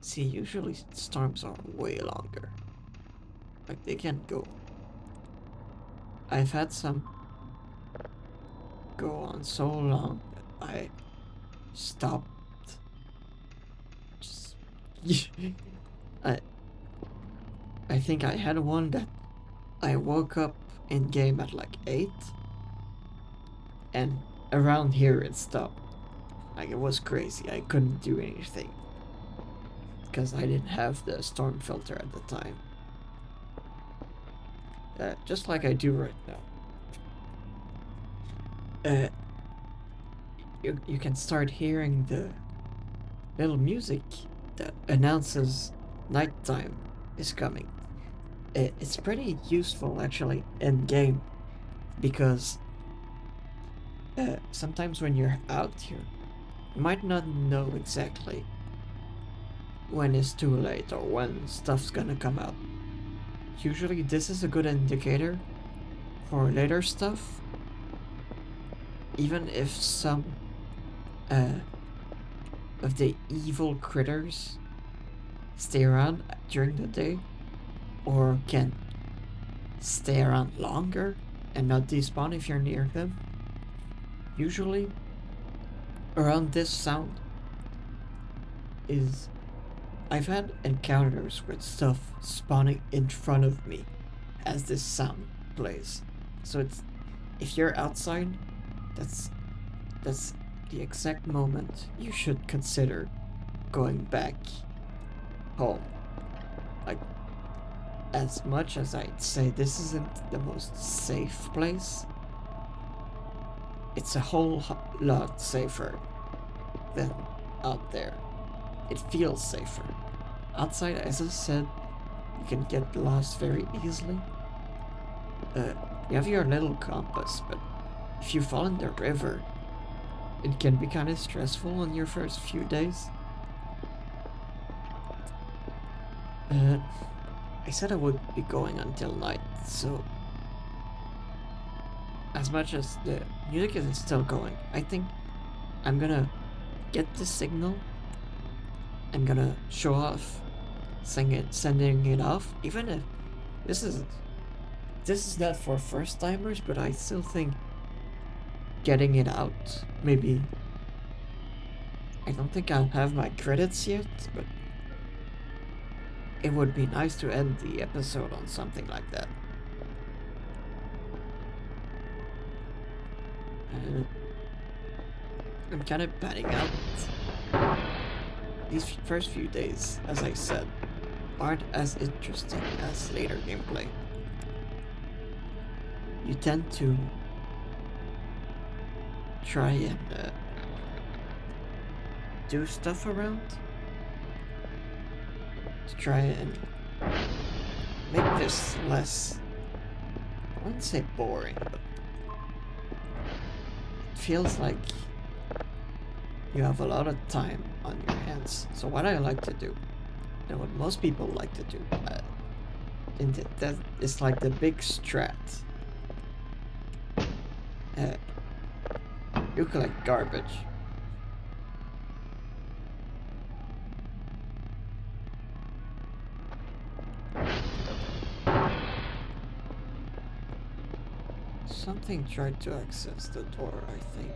A: see, usually storms are way longer. Like, they can go. I've had some go on so long that I stopped. Just, I I think I had one that I woke up in game at like 8, and around here it stopped. Like, it was crazy. I couldn't do anything because I didn't have the storm filter at the time. Just like I do right now. You can start hearing the little music that announces nighttime is coming. It's pretty useful actually in game because sometimes when you're out here, you might not know exactly when it's too late or when stuff's gonna come out. Usually, this is a good indicator for later stuff, even if some uh, of the evil critters stay around during the day or can stay around longer and not despawn if you're near them. Usually, around this sound is I've had encounters with stuff spawning in front of me as this sound plays. So it's if you're outside, that's that's the exact moment you should consider going back home. Like as much as I'd say this isn't the most safe place, it's a whole lot safer than out there. It feels safer. Outside, as I said, you can get lost very easily. Uh, you have your little compass, but if you fall in the river, it can be kind of stressful on your first few days. Uh, I said I would be going until night, so as much as the music is still going, I think I'm gonna get the signal. I'm gonna show off, sending it off, even if this is this is not for first timers, but I still think getting it out, maybe I don't think I'll have my credits yet, but it would be nice to end the episode on something like that. Uh, I'm kind of panning out. These first few days, as I said, aren't as interesting as later gameplay. You tend to try and do stuff around to try and make this less, I wouldn't say boring, but it feels like you have a lot of time on your hands. So what I like to do, and what most people like to do, that is like the big strat. You collect garbage. Something tried to access the door, I think.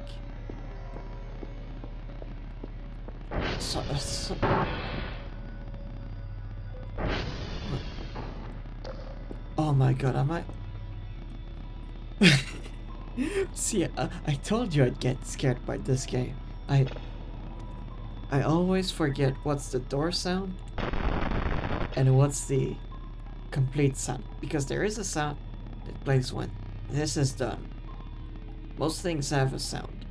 A: Oh my god, am I? See, I told you I'd get scared by this game. I always forget what's the door sound and what's the complete sound, because there is a sound that plays when this is done. Most things have a sound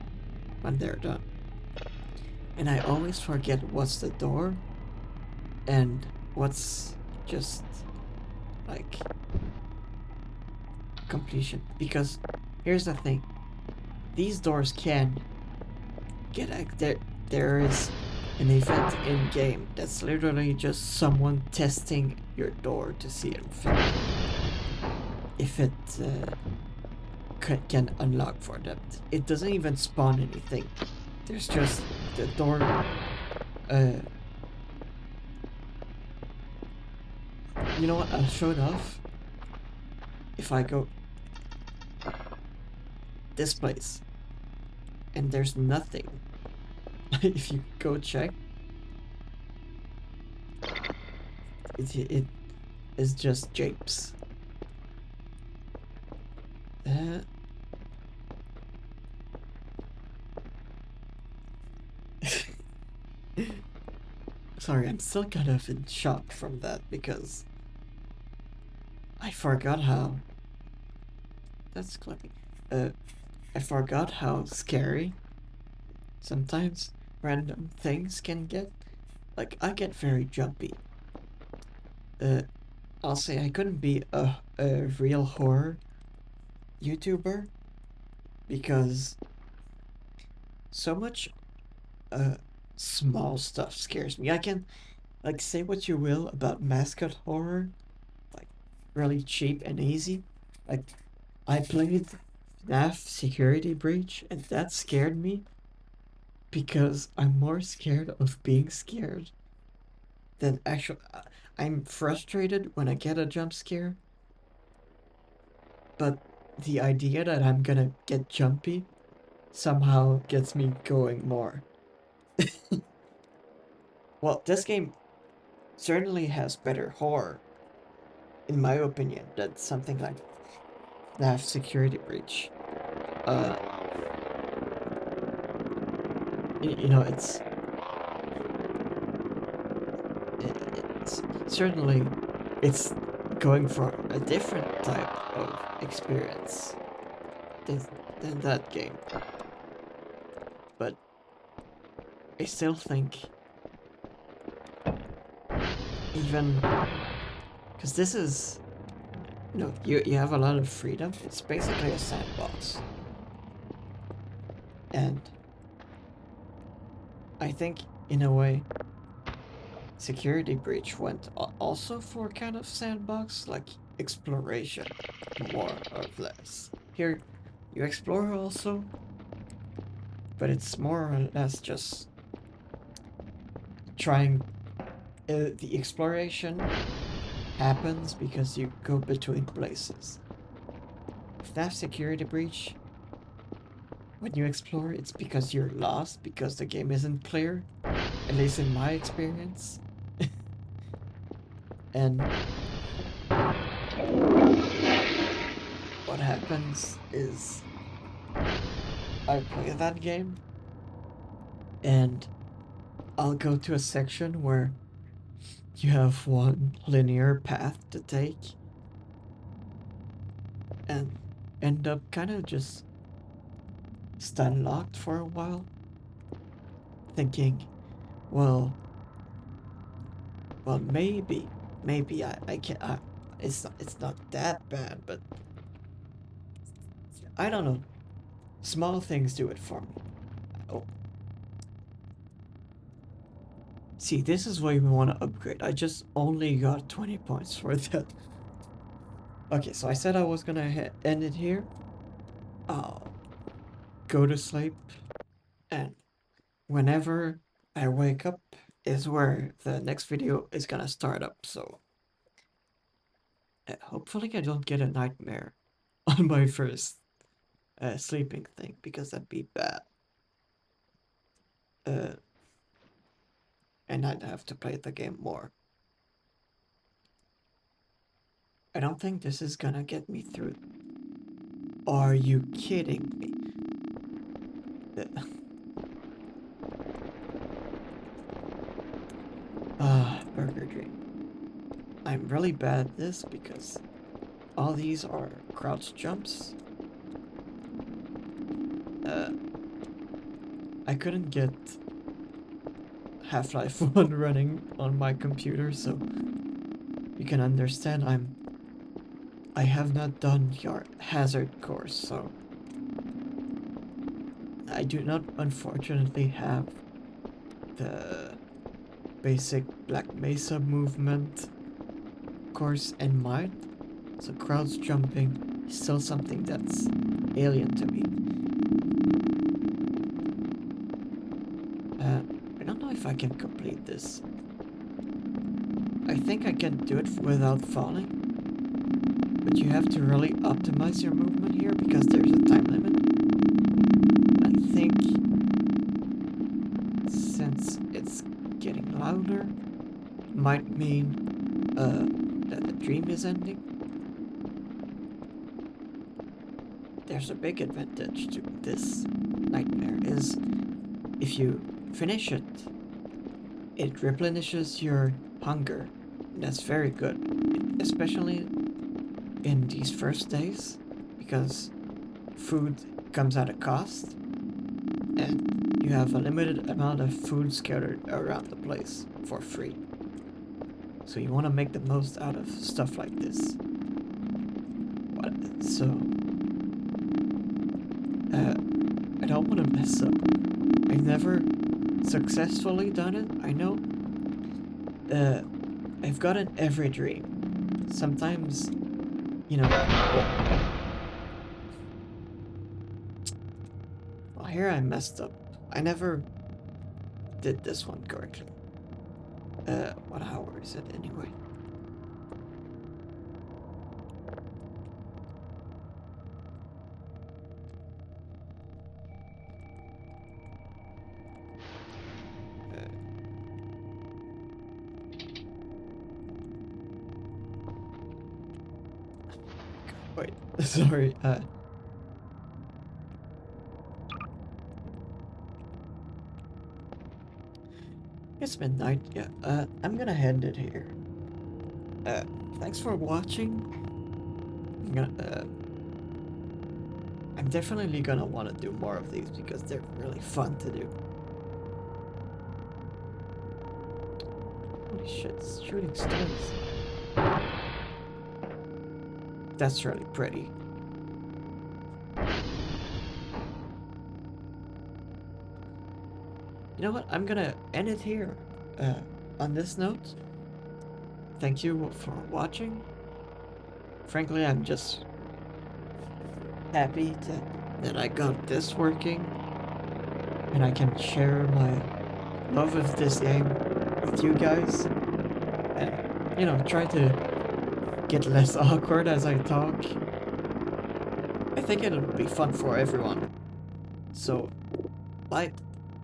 A: when they're done. And I always forget what's the door and what's just like completion. Because here's the thing, these doors can get there is an event in game that's literally just someone testing your door to see if it can unlock for them. It doesn't even spawn anything. There's just the door. You know what? I'll show it off. If I go this place, and there's nothing. If you go check, it is just japes. Sorry, I'm still kind of in shock from that because I forgot how. That's clicking. I forgot how scary sometimes random things can get. like I get very jumpy. Uh, I'll say I couldn't be a real horror YouTuber because so much uh small stuff scares me. I can like say what you will about mascot horror, like really cheap and easy. Like I played FNAF Security Breach and that scared me because I'm more scared of being scared than actual. I'm frustrated when I get a jump scare, but the idea that I'm gonna get jumpy somehow gets me going more. Well, this game certainly has better horror, in my opinion, than something like FNAF Security Breach. Uh, you know, it's certainly it's going for a different type of experience than, than that game. But I still think even because this is you have a lot of freedom. It's basically a sandbox, and I think in a way Security Breach went also for kind of sandbox like exploration, more or less. Here, you explore also, but it's more or less just trying. The exploration happens because you go between places. FNAF Security Breach, when you explore, it's because you're lost, because the game isn't clear, at least in my experience. And what happens is I play that game and I'll go to a section where you have one linear path to take and end up kind of just stun locked for a while, thinking, well, well, maybe I can. It's not that bad, but I don't know. Small things do it for me. Oh, see, this is why we want to upgrade. I just only got 20 points for that. Okay, so I said I was gonna end it here. I'll go to sleep, and whenever I wake up is where the next video is gonna start up. So hopefully I don't get a nightmare on my first sleeping thing because that'd be bad. Uh, and I'd have to play the game more. I don't think this is gonna get me through. Are you kidding me? Burger Dream. I'm really bad at this because all these are crouch jumps. Uh, I couldn't get Half-Life 1 running on my computer, so you can understand I have not done your hazard course, so I do not unfortunately have the basic Black Mesa movement course in mind. So crouch jumping is still something that's alien to me. I don't know if I can complete this. I think I can do it without falling, but you have to really optimize your movement here because there's a time limit. I think since it's getting louder, might mean that the dream is ending. There's a big advantage to this nightmare is if you finish it, it replenishes your hunger. That's very good, especially in these first days, because food comes at a cost, and you have a limited amount of food scattered around the place. for free. So you want to make the most out of stuff like this. So, I don't want to mess up. I've never successfully done it, I know. I've gotten every dream. Sometimes, you know, well, here I messed up. I never did this one correctly. What hour is it anyway? Wait, sorry, it's midnight, yeah, I'm gonna end it here. Thanks for watching. I'm definitely gonna want to do more of these because they're really fun to do. Holy shit, it's shooting stars. That's really pretty. You know what? I'm gonna end it here. On this note, thank you for watching. Frankly, I'm just happy that I got this working and I can share my love of this game with you guys and, you know, try to get less awkward as I talk. I think it'll be fun for everyone. So, bye.